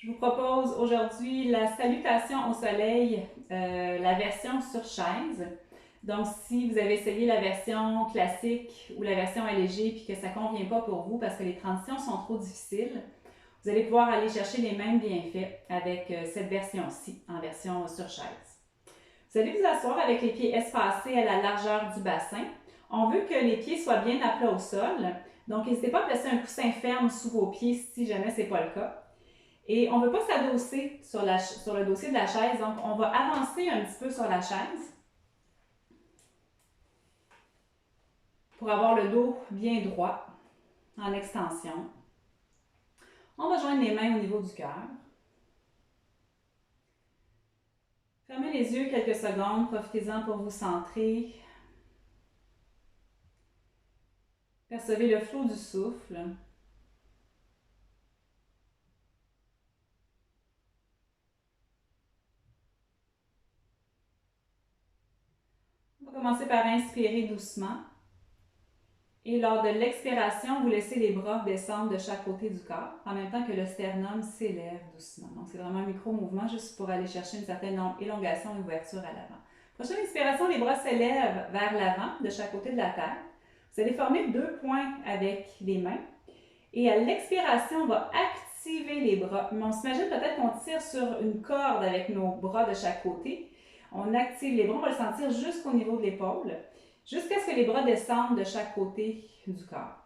Je vous propose aujourd'hui la salutation au soleil, la version sur chaise. Donc, si vous avez essayé la version classique ou la version allégée puis que ça ne convient pas pour vous parce que les transitions sont trop difficiles, vous allez pouvoir aller chercher les mêmes bienfaits avec cette version-ci, en version sur chaise. Vous allez vous asseoir avec les pieds espacés à la largeur du bassin. On veut que les pieds soient bien à plat au sol. Donc, n'hésitez pas à placer un coussin ferme sous vos pieds si jamais ce n'est pas le cas. Et on ne veut pas s'adosser sur le dossier de la chaise, donc on va avancer un petit peu sur la chaise pour avoir le dos bien droit, en extension. On va joindre les mains au niveau du cœur. Fermez les yeux quelques secondes, profitez-en pour vous centrer. Percevez le flot du souffle. On va commencer par inspirer doucement. Et lors de l'expiration, vous laissez les bras descendre de chaque côté du corps, en même temps que le sternum s'élève doucement. Donc, c'est vraiment un micro-mouvement juste pour aller chercher une certaine élongation et ouverture à l'avant. Prochaine expiration, les bras s'élèvent vers l'avant, de chaque côté de la tête. Vous allez former 2 points avec les mains. Et à l'expiration, on va activer les bras. Mais on s'imagine peut-être qu'on tire sur une corde avec nos bras de chaque côté. On active les bras, on va le sentir jusqu'au niveau de l'épaule, jusqu'à ce que les bras descendent de chaque côté du corps.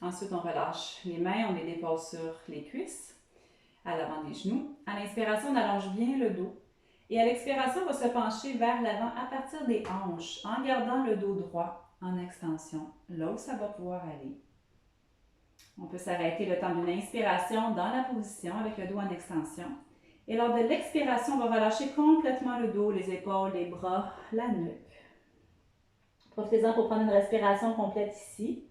Ensuite, on relâche les mains, on les dépose sur les cuisses, à l'avant des genoux. À l'inspiration, on allonge bien le dos. Et à l'expiration, on va se pencher vers l'avant à partir des hanches, en gardant le dos droit en extension, là où ça va pouvoir aller. On peut s'arrêter le temps d'une inspiration dans la position avec le dos en extension. Et lors de l'expiration, on va relâcher complètement le dos, les épaules, les bras, la nuque. Profitez-en pour prendre une respiration complète ici.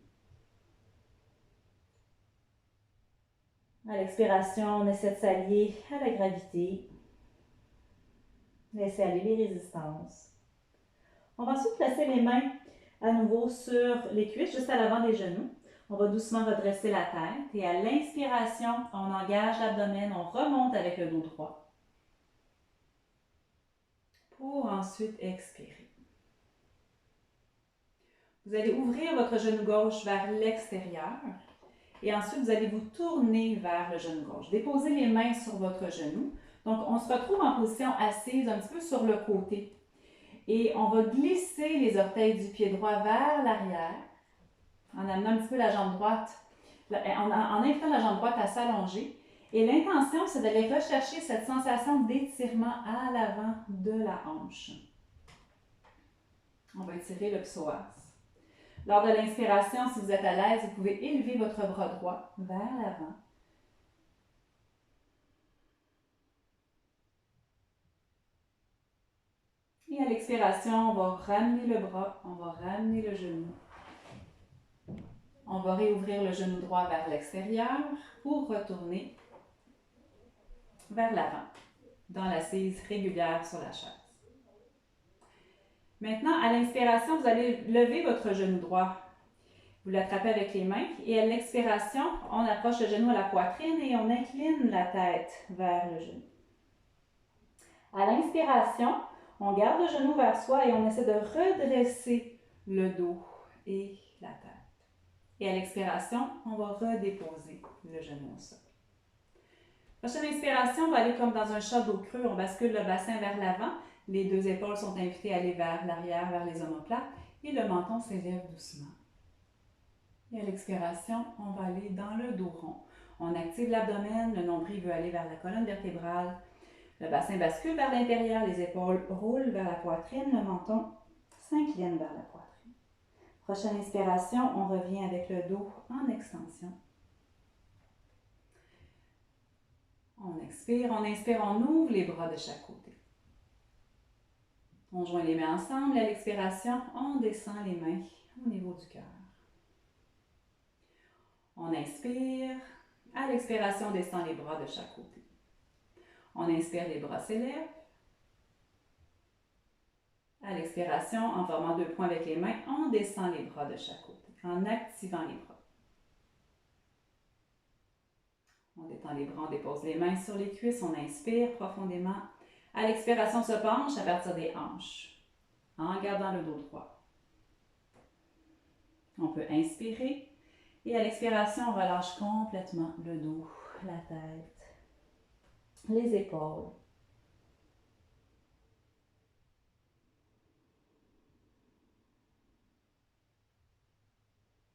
À l'expiration, on essaie de s'allier à la gravité. Laissez aller les résistances. On va ensuite placer les mains à nouveau sur les cuisses, juste à l'avant des genoux. On va doucement redresser la tête et à l'inspiration, on engage l'abdomen, on remonte avec le dos droit. Pour ensuite expirer. Vous allez ouvrir votre genou gauche vers l'extérieur et ensuite vous allez vous tourner vers le genou gauche. Déposez les mains sur votre genou. Donc on se retrouve en position assise un petit peu sur le côté. Et on va glisser les orteils du pied droit vers l'arrière en amenant un petit peu la jambe droite, en invitant la jambe droite à s'allonger. Et l'intention, c'est d'aller rechercher cette sensation d'étirement à l'avant de la hanche. On va étirer le psoas. Lors de l'inspiration, si vous êtes à l'aise, vous pouvez élever votre bras droit vers l'avant. Et à l'expiration, on va ramener le bras, on va ramener le genou. On va réouvrir le genou droit vers l'extérieur pour retourner vers l'avant, dans l'assise régulière sur la chaise. Maintenant, à l'inspiration, vous allez lever votre genou droit. Vous l'attrapez avec les mains et à l'expiration, on approche le genou à la poitrine et on incline la tête vers le genou. À l'inspiration, on garde le genou vers soi et on essaie de redresser le dos et la tête. Et à l'expiration, on va redéposer le genou au sol. Prochaine inspiration, on va aller comme dans un chat d'eau creux. On bascule le bassin vers l'avant. Les 2 épaules sont invitées à aller vers l'arrière, vers les omoplates. Et le menton s'élève doucement. Et à l'expiration, on va aller dans le dos rond. On active l'abdomen, le nombril veut aller vers la colonne vertébrale. Le bassin bascule vers l'intérieur, les épaules roulent vers la poitrine, le menton s'incline vers la poitrine. Prochaine inspiration, on revient avec le dos en extension. On expire, on inspire, on ouvre les bras de chaque côté. On joint les mains ensemble et à l'expiration, on descend les mains au niveau du cœur. On inspire, à l'expiration, on descend les bras de chaque côté. On inspire, les bras s'élèvent. À l'expiration, en formant 2 points avec les mains, on descend les bras de chaque côté, en activant les bras. On détend les bras, on dépose les mains sur les cuisses, on inspire profondément. À l'expiration, on se penche à partir des hanches, en gardant le dos droit. On peut inspirer et à l'expiration, on relâche complètement le dos, la tête, les épaules.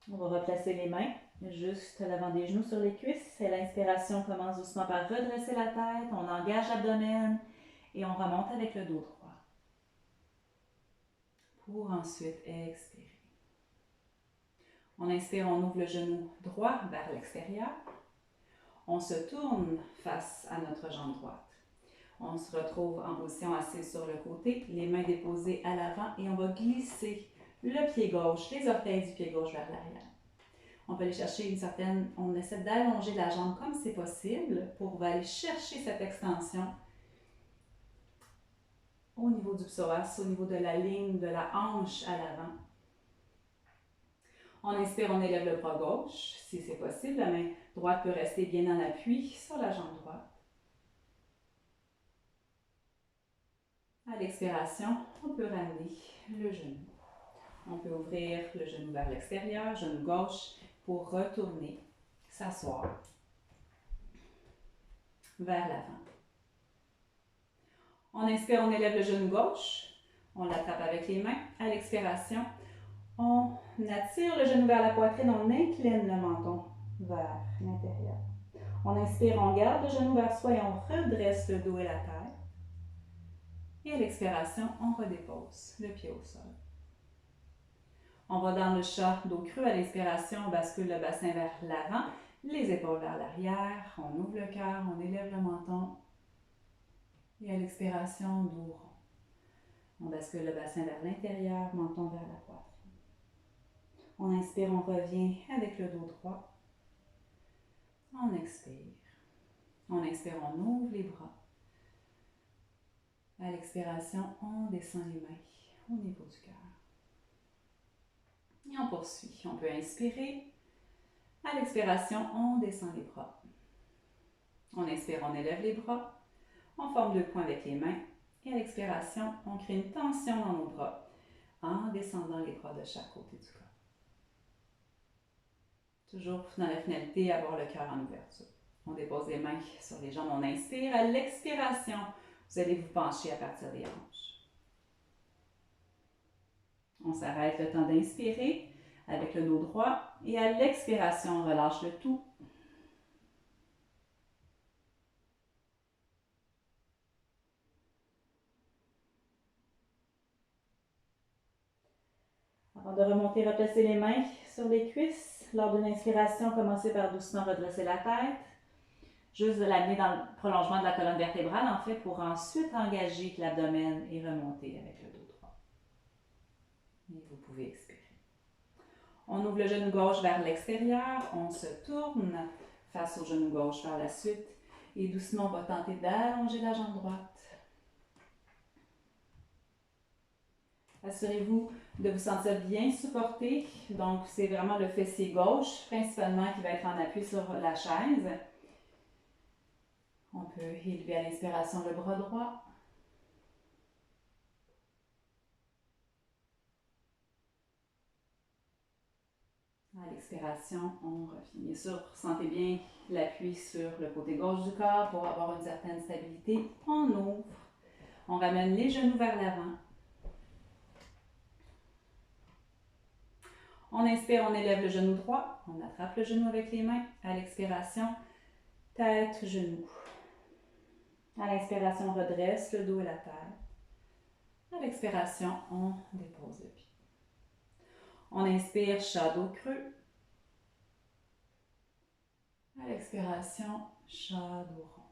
On va replacer les mains juste à l'avant des genoux sur les cuisses. Et l'inspiration commence doucement par redresser la tête. On engage l'abdomen et on remonte avec le dos droit. Pour ensuite expirer. On inspire, on ouvre le genou droit vers l'extérieur. On se tourne face à notre jambe droite. On se retrouve en position assise sur le côté, les mains déposées à l'avant et on va glisser le pied gauche, les orteils du pied gauche vers l'arrière. On peut aller chercher on essaie d'allonger la jambe comme c'est possible pour aller chercher cette extension au niveau du psoas, au niveau de la ligne de la hanche à l'avant. On inspire, on élève le bras gauche, si c'est possible. La main droite peut rester bien en appui sur la jambe droite. À l'expiration, on peut ramener le genou. On peut ouvrir le genou vers l'extérieur, genou gauche, pour retourner, s'asseoir vers l'avant. On inspire, on élève le genou gauche, on l'attrape avec les mains. À l'expiration, on attire le genou vers la poitrine, on incline le menton vers l'intérieur. On inspire, on garde le genou vers soi et on redresse le dos et la tête. Et à l'expiration, on redépose le pied au sol. On va dans le chat dos creux. À l'inspiration, on bascule le bassin vers l'avant, les épaules vers l'arrière. On ouvre le cœur, on élève le menton. Et à l'expiration, dos rond. On bascule le bassin vers l'intérieur, menton vers la poitrine. On inspire, on revient avec le dos droit. On expire. On inspire, on ouvre les bras. À l'expiration, on descend les mains au niveau du cœur. Et on poursuit. On peut inspirer. À l'expiration, on descend les bras. On inspire, on élève les bras. On forme 2 points avec les mains. Et à l'expiration, on crée une tension dans nos bras en descendant les bras de chaque côté du corps. Toujours dans la finalité, avoir le cœur en ouverture. On dépose les mains sur les jambes, on inspire. À l'expiration, vous allez vous pencher à partir des hanches. On s'arrête le temps d'inspirer avec le dos droit. Et à l'expiration, on relâche le tout. Avant de remonter, replacer les mains sur les cuisses. Lors d'une inspiration, commencez par doucement redresser la tête. Juste de l'amener dans le prolongement de la colonne vertébrale, en fait, pour ensuite engager l'abdomen et remonter avec le dos droit. Et vous pouvez expirer. On ouvre le genou gauche vers l'extérieur, on se tourne face au genou gauche par la suite et doucement on va tenter d'allonger la jambe droite. Assurez-vous de vous sentir bien supporté, donc c'est vraiment le fessier gauche principalement qui va être en appui sur la chaise. On peut élever à l'inspiration le bras droit. À l'expiration, on revient. Bien sûr, sentez bien l'appui sur le côté gauche du corps pour avoir une certaine stabilité. On ouvre. On ramène les genoux vers l'avant. On inspire, on élève le genou droit. On attrape le genou avec les mains. À l'expiration, tête, genou. À l'inspiration, on redresse le dos et la tête. À l'expiration, on dépose le pied. On inspire, chat dos creux. À l'expiration, chat dos rond.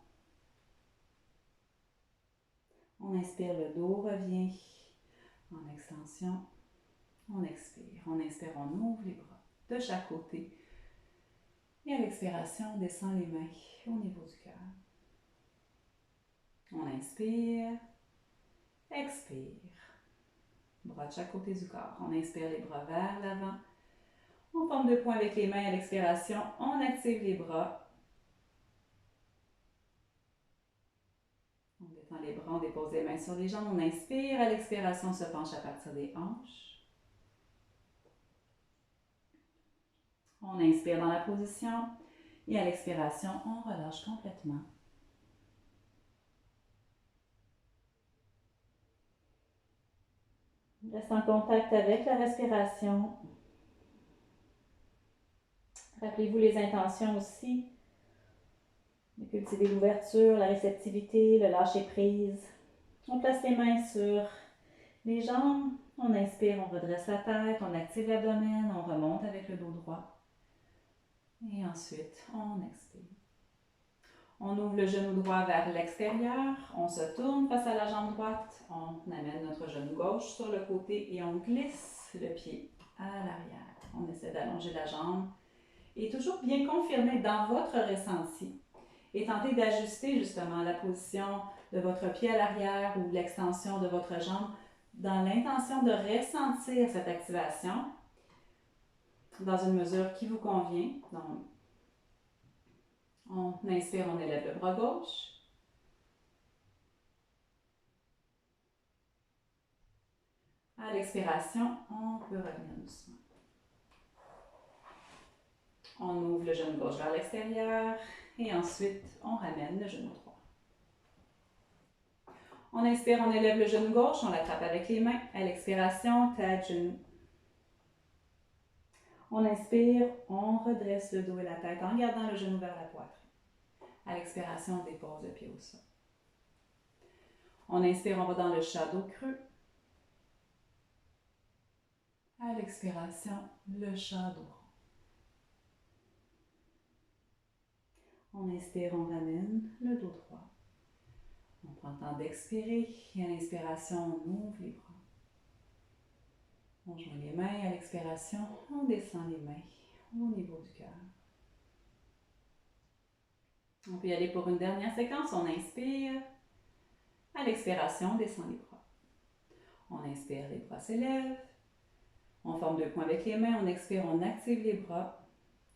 On inspire, le dos revient en extension. On expire. On inspire, on ouvre les bras de chaque côté. Et à l'expiration, on descend les mains au niveau du cœur. On inspire. Expire. Bras de chaque côté du corps. On inspire les bras vers l'avant. On forme 2 points avec les mains à l'expiration. On active les bras. les bras, on dépose les mains sur les jambes, on inspire. À l'expiration, on se penche à partir des hanches. On inspire dans la position et à l'expiration, on relâche complètement. Reste en contact avec la respiration. Rappelez-vous les intentions aussi. De cultiver l'ouverture, la réceptivité, le lâcher-prise. On place les mains sur les jambes. On inspire, on redresse la tête, on active l'abdomen, on remonte avec le dos droit. Et ensuite, on expire. On ouvre le genou droit vers l'extérieur, on se tourne face à la jambe droite, on amène notre genou gauche sur le côté et on glisse le pied à l'arrière. On essaie d'allonger la jambe et toujours bien confirmer dans votre ressenti et tenter d'ajuster justement la position de votre pied à l'arrière ou l'extension de votre jambe dans l'intention de ressentir cette activation dans une mesure qui vous convient. Donc, on inspire, on élève le bras gauche. À l'expiration, on peut revenir doucement. On ouvre le genou gauche vers l'extérieur et ensuite, on ramène le genou droit. On inspire, on élève le genou gauche, on l'attrape avec les mains. À l'expiration, tête, genou. On inspire, on redresse le dos et la tête en gardant le genou vers la poitrine. À l'expiration, on dépose le pied au sol. On inspire, on va dans le chat dos creux. À l'expiration, le chat dos rond. On inspire, on ramène le dos droit. On prend le temps d'expirer et à l'inspiration, on ouvre les bras. On joint les mains. À l'expiration, on descend les mains au niveau du cœur. On peut y aller pour une dernière séquence. On inspire. À l'expiration, on descend les bras. On inspire, les bras s'élèvent. On forme deux points avec les mains. On expire, on active les bras.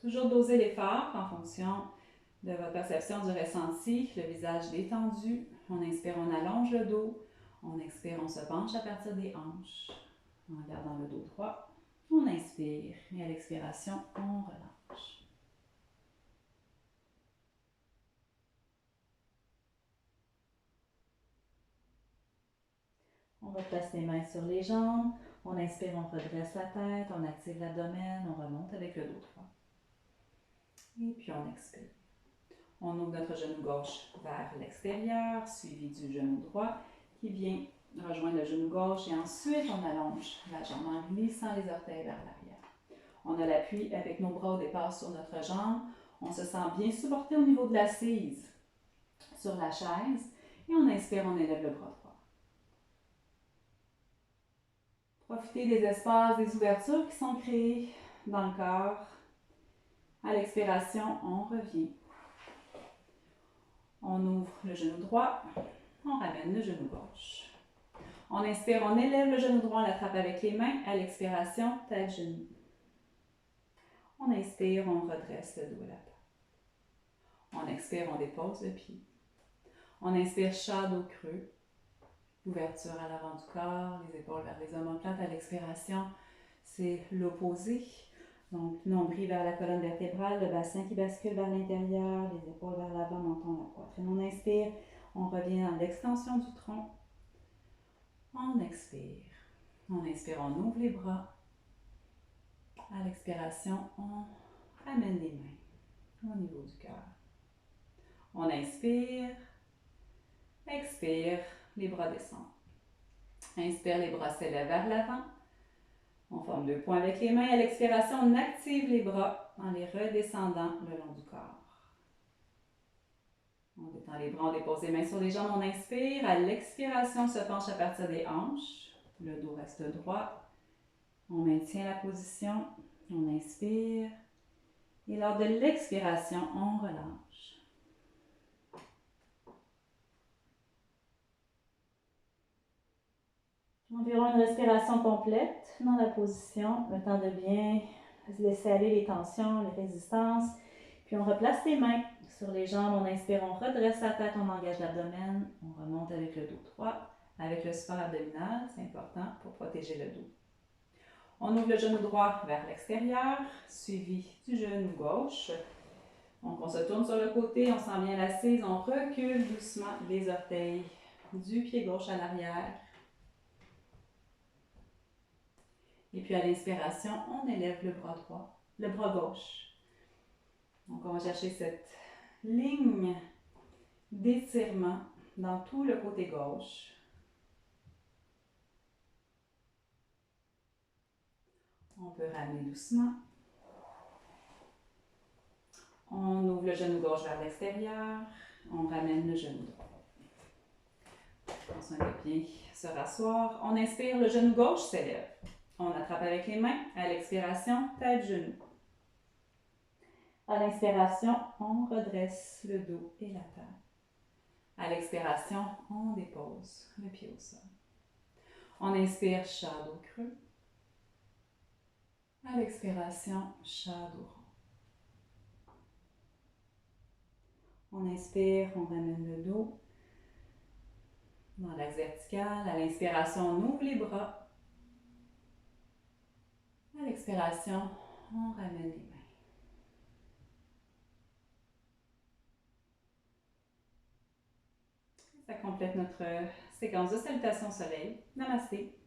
Toujours doser l'effort en fonction de votre perception du ressenti. Le visage détendu. On inspire, on allonge le dos. On expire, on se penche à partir des hanches. En gardant le dos droit. On inspire et à l'expiration, on relâche. On replace les mains sur les jambes. On inspire, on redresse la tête, on active l'abdomen, on remonte avec le dos droit. Et puis on expire. On ouvre notre genou gauche vers l'extérieur, suivi du genou droit qui vient rejoindre le genou gauche et ensuite on allonge la jambe en glissant les orteils vers l'arrière. On a l'appui avec nos bras au départ sur notre jambe. On se sent bien supporté au niveau de l'assise sur la chaise et on inspire, on élève le bras droit. Profitez des espaces, des ouvertures qui sont créées dans le corps. À l'expiration, on revient. On ouvre le genou droit, on ramène le genou gauche. On inspire, on élève le genou droit, on l'attrape avec les mains. À l'expiration, tête, genou. On inspire, on redresse le dos et la tête. On expire, on dépose le pied. On inspire, chat dos creux. Ouverture à l'avant du corps, les épaules vers les omoplates. À l'expiration, c'est l'opposé. Donc, nombril vers la colonne vertébrale, le bassin qui bascule vers l'intérieur, les épaules vers l'avant, menton, la poitrine. On inspire, on revient dans l'extension du tronc. On expire. On inspire, on ouvre les bras. À l'expiration, on ramène les mains au niveau du cœur. On inspire. Expire, les bras descendent. Inspire, les bras s'élèvent vers l'avant. On forme deux points avec les mains. À l'expiration, on active les bras en les redescendant le long du corps. On détend les bras, on dépose les mains sur les jambes, on inspire. À l'expiration, on se penche à partir des hanches. Le dos reste droit. On maintient la position. On inspire. Et lors de l'expiration, on relâche. Environ une respiration complète dans la position, le temps de bien laisser aller les tensions, les résistances, Puis on replace les mains sur les jambes, on inspire, on redresse la tête, on engage l'abdomen, on remonte avec le dos droit, avec le support abdominal, c'est important pour protéger le dos. On ouvre le genou droit vers l'extérieur, suivi du genou gauche. Donc on se tourne sur le côté, on sent bien l'assise, on recule doucement les orteils du pied gauche à l'arrière. Et puis à l'inspiration, on élève le bras droit, le bras gauche. Donc on va chercher cette ligne d'étirement dans tout le côté gauche. On peut ramener doucement. On ouvre le genou gauche vers l'extérieur. On ramène le genou droit. On soin de bien se rasseoir. On inspire, le genou gauche s'élève. On attrape avec les mains. À l'expiration, tête, genou. À l'inspiration, on redresse le dos et la tête. À l'expiration, on dépose le pied au sol. On inspire, chat dos creux. À l'expiration, chat dos rond. On inspire, on ramène le dos dans l'axe vertical. À l'inspiration, on ouvre les bras. À l'expiration, on ramène les mains. Ça complète notre séquence de salutations au soleil. Namasté.